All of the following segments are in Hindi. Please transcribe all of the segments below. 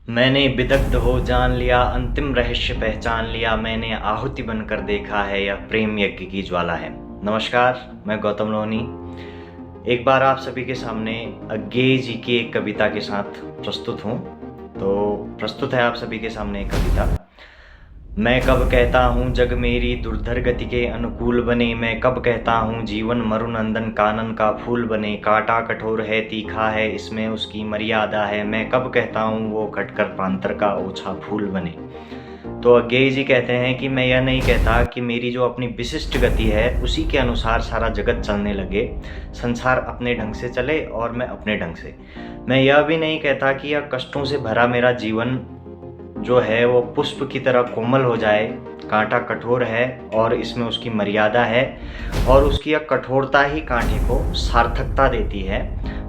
मैंने विदग्ध हो जान लिया, अंतिम रहस्य पहचान लिया, मैंने आहुति बनकर देखा है, यह प्रेम यज्ञ की ज्वाला है। नमस्कार, मैं गौतम लोहनी एक बार आप सभी के सामने अज्ञेय जी की एक कविता के साथ प्रस्तुत हूँ। तो प्रस्तुत है आप सभी के सामने एक कविता। मैं कब कहता हूँ जग मेरी दुर्धर गति के अनुकूल बने, मैं कब कहता हूँ जीवन मरुनंदन कानन का फूल बने, कांटा कठोर है तीखा है इसमें उसकी मर्यादा है, मैं कब कहता हूँ वो कटकर प्रांतर का ओछा फूल बने। तो अज्ञेय जी कहते हैं कि मैं यह नहीं कहता कि मेरी जो अपनी विशिष्ट गति है उसी के अनुसार सारा जगत चलने लगे, संसार अपने ढंग से चले और मैं अपने ढंग से। मैं यह भी नहीं कहता कि यह कष्टों से भरा मेरा जीवन जो है वो पुष्प की तरह कोमल हो जाए। कांटा कठोर है और इसमें उसकी मर्यादा है, और उसकी यह कठोरता ही कांटे को सार्थकता देती है।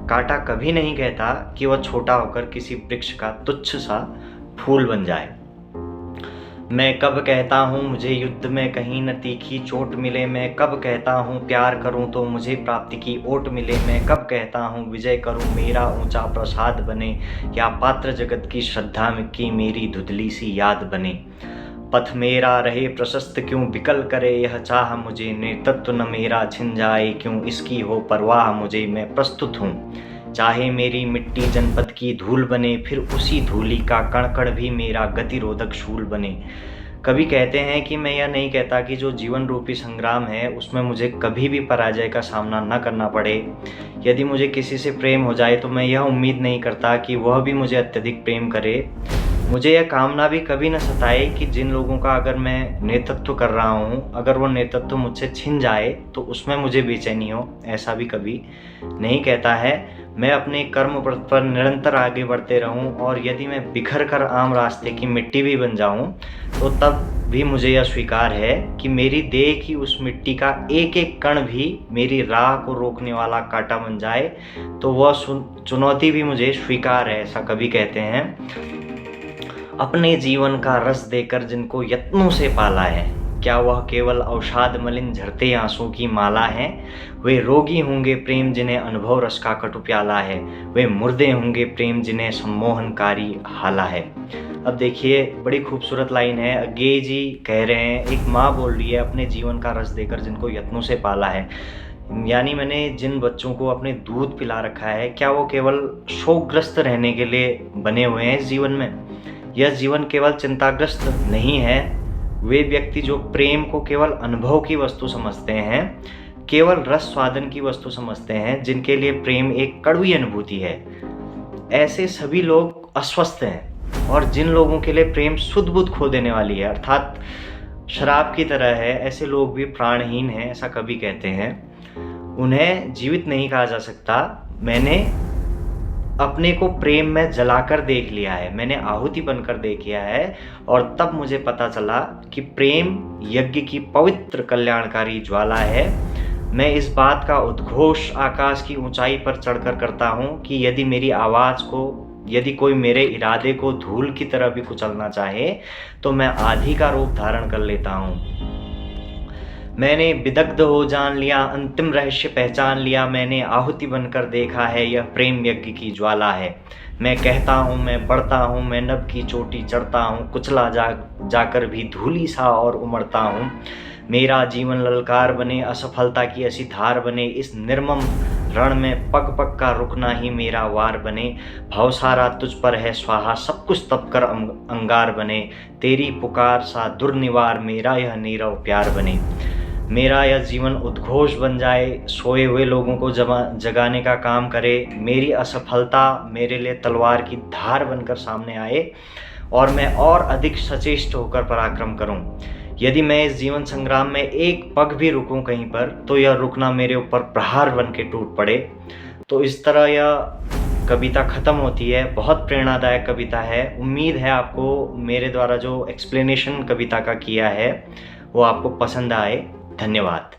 कांटा कभी नहीं कहता कि वह छोटा होकर किसी वृक्ष का तुच्छ सा फूल बन जाए। मैं कब कहता हूँ मुझे युद्ध में कहीं न तीखी चोट मिले, मैं कब कहता हूँ प्यार करूँ तो मुझे प्राप्ति की ओट मिले, मैं कब कहता हूँ विजय करूँ मेरा ऊंचा प्रसाद बने, या पात्र जगत की श्रद्धा की मेरी धुंधली सी याद बने। पथ मेरा रहे प्रशस्त क्यों विकल करे यह चाह मुझे, नेतृत्व न मेरा छिन जाए क्यों इसकी हो परवाह मुझे, मैं प्रस्तुत हूँ चाहे मेरी मिट्टी जनपद की धूल बने, फिर उसी धूली का कण कण भी मेरा गतिरोधक शूल बने। कवि कहते हैं कि मैं यह नहीं कहता कि जो जीवन रूपी संग्राम है उसमें मुझे कभी भी पराजय का सामना न करना पड़े। यदि मुझे किसी से प्रेम हो जाए तो मैं यह उम्मीद नहीं करता कि वह भी मुझे अत्यधिक प्रेम करे। मुझे यह कामना भी कभी न सताए कि जिन लोगों का अगर मैं नेतृत्व कर रहा हूँ, अगर वो नेतृत्व मुझसे छिन जाए तो उसमें मुझे बेचैनी हो। ऐसा भी कभी नहीं कहता है। मैं अपने कर्म पर निरंतर आगे बढ़ते रहूं, और यदि मैं बिखर कर आम रास्ते की मिट्टी भी बन जाऊं तो तब भी मुझे यह स्वीकार है कि मेरी देह की उस मिट्टी का एक एक कण भी मेरी राह को रोकने वाला कांटा बन जाए तो वह चुनौती भी मुझे स्वीकार है। ऐसा कवि कहते हैं। अपने जीवन का रस देकर जिनको यत्नों से पाला है, क्या वह केवल अवसाद मलिन झरते आंसू की माला है। वे रोगी होंगे प्रेम जिन्हें अनुभव रस का कटु प्याला है, वे मुर्दे होंगे प्रेम जिन्हें सम्मोहनकारी हाला है। अब देखिए, बड़ी खूबसूरत लाइन है। अज्ञेय जी कह रहे हैं, एक माँ बोल रही है अपने जीवन का रस देकर जिनको यत्नों से पाला है, यानी मैंने जिन बच्चों को अपने दूध पिला रखा है, क्या वो केवल शोकग्रस्त रहने के लिए बने हुए हैं इस जीवन में। यह जीवन केवल चिंताग्रस्त नहीं है। वे व्यक्ति जो प्रेम को केवल अनुभव की वस्तु समझते हैं, केवल रस स्वादन की वस्तु समझते हैं, जिनके लिए प्रेम एक कड़वी अनुभूति है, ऐसे सभी लोग अस्वस्थ हैं। और जिन लोगों के लिए प्रेम शुद्ध बुद्ध खो देने वाली है, अर्थात शराब की तरह है, ऐसे लोग भी प्राणहीन हैं। ऐसा कवि कहते हैं। उन्हें जीवित नहीं कहा जा सकता। मैंने अपने को प्रेम में जलाकर देख लिया है, मैंने आहुति बनकर देख लिया है, और तब मुझे पता चला कि प्रेम यज्ञ की पवित्र कल्याणकारी ज्वाला है। मैं इस बात का उद्घोष आकाश की ऊंचाई पर चढ़कर करता हूँ कि यदि मेरी आवाज़ को, यदि कोई मेरे इरादे को धूल की तरह भी कुचलना चाहे तो मैं आधी का रूप धारण कर लेता हूँ। मैंने विदग्ध हो जान लिया, अंतिम रहस्य पहचान लिया, मैंने आहुति बनकर देखा है, यह प्रेम यज्ञ की ज्वाला है। मैं कहता हूँ, मैं बढ़ता हूँ, मैं नभ की चोटी चढ़ता हूँ, कुचला जाकर भी धूली सा और उमड़ता हूँ। मेरा जीवन ललकार बने, असफलता की ऐसी धार बने, इस निर्मम रण में पग पग का रुकना ही मेरा वार बने। भवसारा तुझ पर है स्वाहा, सब कुछ तप कर अंगार बने, तेरी पुकार सा दुर्निवार मेरा यह नीरव प्यार बने। मेरा यह जीवन उद्घोष बन जाए, सोए हुए लोगों को जगाने का काम करे। मेरी असफलता मेरे लिए तलवार की धार बनकर सामने आए, और मैं और अधिक सचेष्ट होकर पराक्रम करूं। यदि मैं इस जीवन संग्राम में एक पग भी रुकूं कहीं पर, तो यह रुकना मेरे ऊपर प्रहार बन के टूट पड़े। तो इस तरह यह कविता ख़त्म होती है। बहुत प्रेरणादायक कविता है। उम्मीद है आपको मेरे द्वारा जो एक्सप्लेनेशन कविता का किया है वो आपको पसंद आए। धन्यवाद।